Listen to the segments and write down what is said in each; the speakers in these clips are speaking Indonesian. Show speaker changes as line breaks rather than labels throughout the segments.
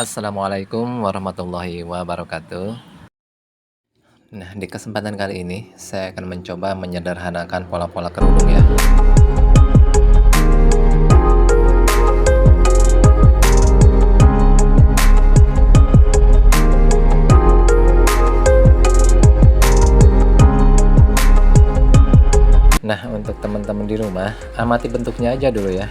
Assalamualaikum warahmatullahi wabarakatuh. Nah, di kesempatan kali ini saya akan mencoba menyederhanakan pola-pola kerudung ya. Nah, untuk teman-teman di rumah, amati bentuknya aja dulu ya.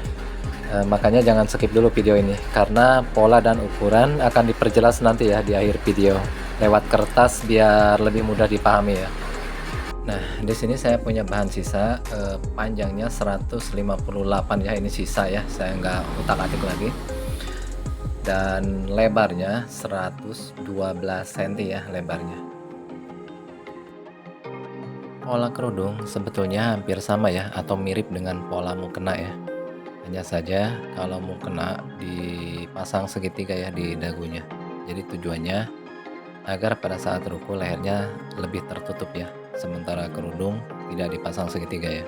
Makanya jangan skip dulu video ini karena pola dan ukuran akan diperjelas nanti ya di akhir video lewat kertas biar lebih mudah dipahami ya. Nah, di sini saya punya bahan sisa, panjangnya 158 ya, ini sisa ya, saya nggak utak-atik lagi. Dan lebarnya 112 cm ya lebarnya. Pola kerudung sebetulnya hampir sama ya atau mirip dengan pola mukena ya. Hanya saja kalau mukena dipasang segitiga ya di dagunya. Jadi tujuannya agar pada saat ruku lehernya lebih tertutup ya, sementara kerudung tidak dipasang segitiga ya.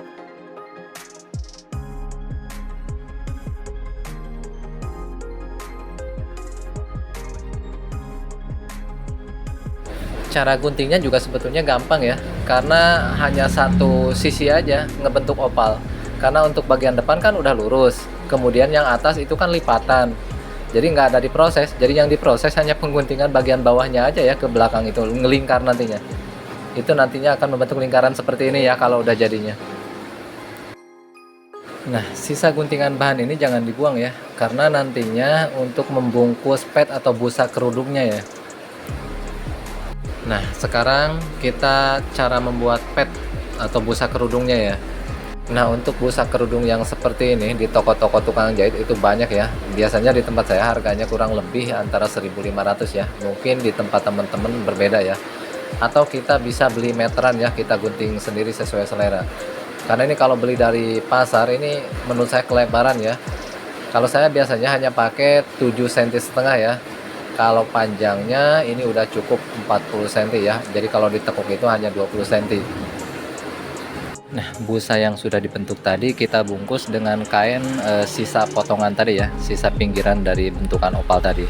Cara guntingnya juga sebetulnya gampang ya, karena hanya satu sisi aja ngebentuk opal. Karena untuk bagian depan kan udah lurus, kemudian yang atas itu kan lipatan. Jadi nggak ada diproses, jadi yang diproses hanya pengguntingan bagian bawahnya aja ya ke belakang itu, ngelingkar nantinya. Itu nantinya akan membentuk lingkaran seperti ini ya kalau udah jadinya. Nah, sisa guntingan bahan ini jangan dibuang ya, karena nantinya untuk membungkus pet atau busa kerudungnya ya. Nah, sekarang kita cara membuat pet atau busa kerudungnya ya. Nah, untuk busa kerudung yang seperti ini di toko-toko tukang jahit itu banyak ya. Biasanya di tempat saya harganya kurang lebih antara 1.500 ya. Mungkin di tempat teman-teman berbeda ya. Atau kita bisa beli meteran ya, kita gunting sendiri sesuai selera. Karena ini kalau beli dari pasar ini menurut saya kelebaran ya. Kalau saya biasanya hanya pakai 7,5 cm ya. Kalau panjangnya ini udah cukup 40 cm ya. Jadi kalau ditekuk itu hanya 20 cm. Nah, busa yang sudah dibentuk tadi kita bungkus dengan kain sisa potongan tadi ya, sisa pinggiran dari bentukan opal tadi.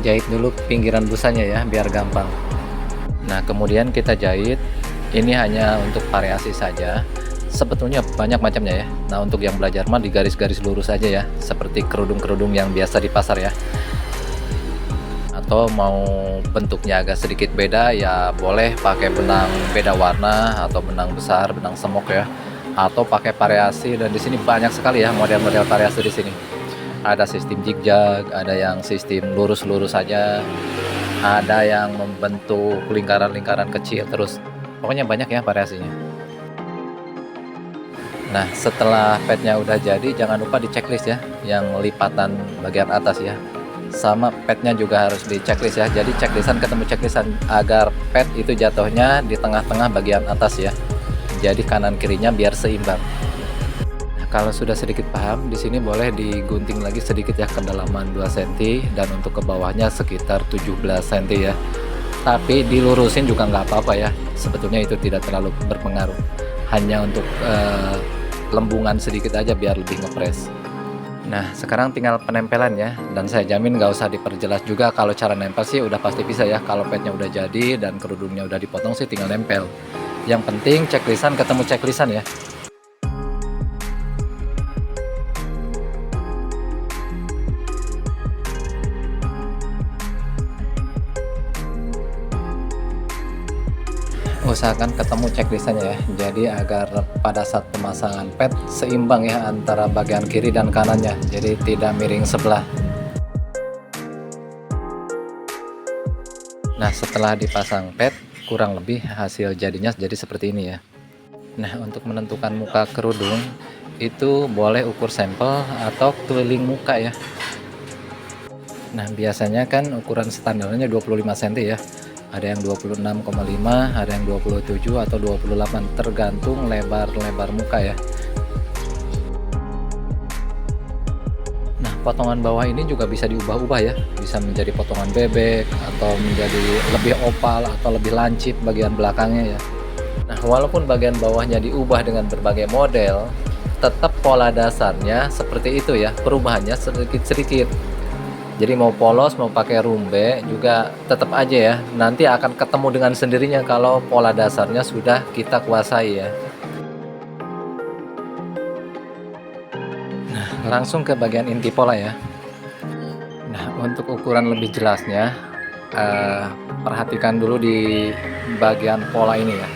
Jahit dulu pinggiran busanya ya, biar gampang. Nah, kemudian kita jahit. Ini hanya untuk variasi saja. Sebetulnya banyak macamnya ya. Nah, untuk yang belajar mah di garis-garis lurus aja ya, seperti kerudung-kerudung yang biasa di pasar ya. Atau mau bentuknya agak sedikit beda ya boleh pakai benang beda warna atau benang besar, benang semok ya, atau pakai variasi. Dan di sini banyak sekali ya model-model variasi di sini. Ada sistem zigzag, ada yang sistem lurus-lurus saja, ada yang membentuk lingkaran-lingkaran kecil, terus pokoknya banyak ya variasinya. Nah, setelah petnya udah jadi jangan lupa di checklist ya yang lipatan bagian atas ya, sama petnya juga harus di checklist ya. Jadi checklistan ketemu checklistan agar pet itu jatuhnya di tengah-tengah bagian atas ya, jadi kanan kirinya biar seimbang. Nah, kalau sudah sedikit paham di sini boleh digunting lagi sedikit ya, kedalaman 2 cm dan untuk ke bawahnya sekitar 17 cm ya. Tapi dilurusin juga nggak apa-apa ya, sebetulnya itu tidak terlalu berpengaruh, hanya untuk lembungan sedikit aja biar lebih ngepres. Nah, sekarang tinggal penempelan ya, dan saya jamin nggak usah diperjelas juga. Kalau cara nempel sih udah pasti bisa ya, kalau petnya udah jadi dan kerudungnya udah dipotong sih tinggal nempel. Yang penting checklistan ketemu checklistan ya. Usahakan ketemu checklistannya ya, jadi agar pada saat pemasangan pet seimbang ya antara bagian kiri dan kanannya, jadi tidak miring sebelah. Nah, setelah dipasang pet kurang lebih hasil jadinya jadi seperti ini ya. Nah, untuk menentukan muka kerudung itu boleh ukur sampel atau keliling muka ya. Nah, biasanya kan ukuran standarnya 25 cm ya. Ada yang 26,5, ada yang 27 atau 28, tergantung lebar muka ya. Nah, potongan bawah ini juga bisa diubah-ubah ya, bisa menjadi potongan bebek atau menjadi lebih opal atau lebih lancip bagian belakangnya ya. Nah, walaupun bagian bawahnya diubah dengan berbagai model, tetap pola dasarnya seperti itu ya, perubahannya sedikit-sedikit. Jadi mau polos, mau pakai rumbe juga tetap aja ya, nanti akan ketemu dengan sendirinya kalau pola dasarnya sudah kita kuasai ya. Nah, langsung ke bagian inti pola ya. Nah, untuk ukuran lebih jelasnya, perhatikan dulu di bagian pola ini ya.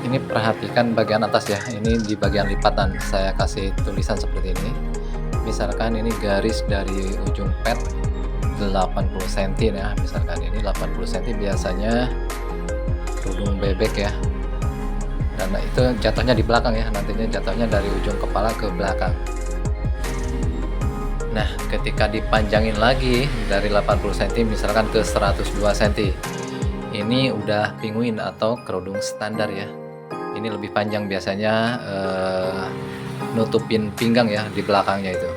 Ini perhatikan bagian atas ya, ini di bagian lipatan saya kasih tulisan seperti ini. Misalkan ini garis dari ujung pet 80 cm ya, misalkan ini 80 cm biasanya kerudung bebek ya, dan itu jatuhnya di belakang ya, nantinya jatuhnya dari ujung kepala ke belakang. Nah, ketika dipanjangin lagi dari 80 cm misalkan ke 102 cm, ini udah penguin atau kerudung standar ya. Ini lebih panjang biasanya, nutupin pinggang ya di belakangnya itu.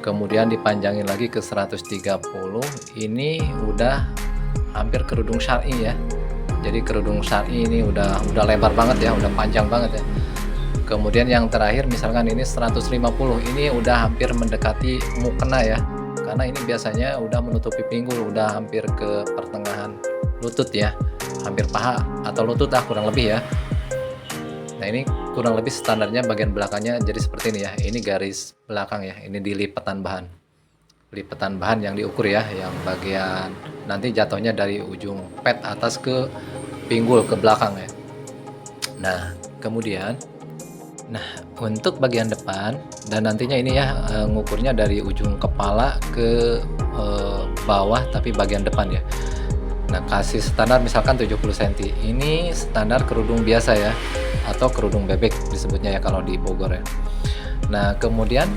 Kemudian dipanjangin lagi ke 130, ini udah hampir kerudung syar'i ya. Jadi kerudung syar'i ini udah lebar banget ya, udah panjang banget ya. Kemudian yang terakhir misalkan ini 150, ini udah hampir mendekati mukena ya, karena ini biasanya udah menutupi pinggul, udah hampir ke pertengahan lutut ya, hampir paha atau lutut lah kurang lebih ya. Nah, ini kurang lebih standarnya bagian belakangnya jadi seperti ini ya. Ini garis belakang ya, ini di lipatan bahan. Lipatan bahan yang diukur ya, yang bagian nanti jatuhnya dari ujung pet atas ke pinggul ke belakang ya. Nah, kemudian untuk bagian depan dan nantinya ini ya, ngukurnya dari ujung kepala ke bawah tapi bagian depan ya. Nah, kasih standar misalkan 70 cm. Ini standar kerudung biasa ya, atau kerudung bebek disebutnya ya kalau di Bogor ya. Nah, kemudian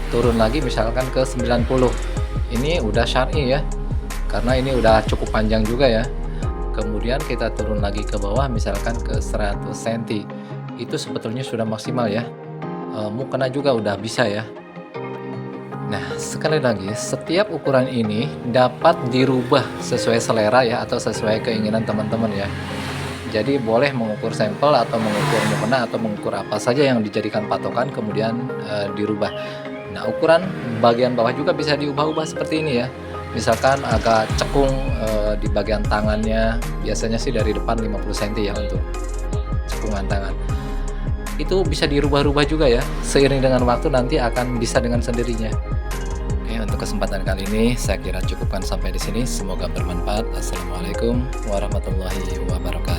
turun lagi misalkan ke 90. Ini udah syar'i ya, karena ini udah cukup panjang juga ya. Kemudian kita turun lagi ke bawah misalkan ke 100 cm. Itu sebetulnya sudah maksimal ya. Mukena juga udah bisa ya. Nah, sekali lagi, setiap ukuran ini dapat dirubah sesuai selera ya, atau sesuai keinginan teman-teman ya. Jadi boleh mengukur sampel atau mengukur mukena atau mengukur apa saja yang dijadikan patokan kemudian dirubah. Nah, ukuran bagian bawah juga bisa diubah-ubah seperti ini ya. Misalkan agak cekung di bagian tangannya, biasanya sih dari depan 50 cm ya untuk cekungan tangan. Itu bisa dirubah-rubah juga ya, seiring dengan waktu nanti akan bisa dengan sendirinya. Oke, untuk kesempatan kali ini saya kira cukupkan sampai di sini. Semoga bermanfaat. Assalamualaikum warahmatullahi wabarakatuh.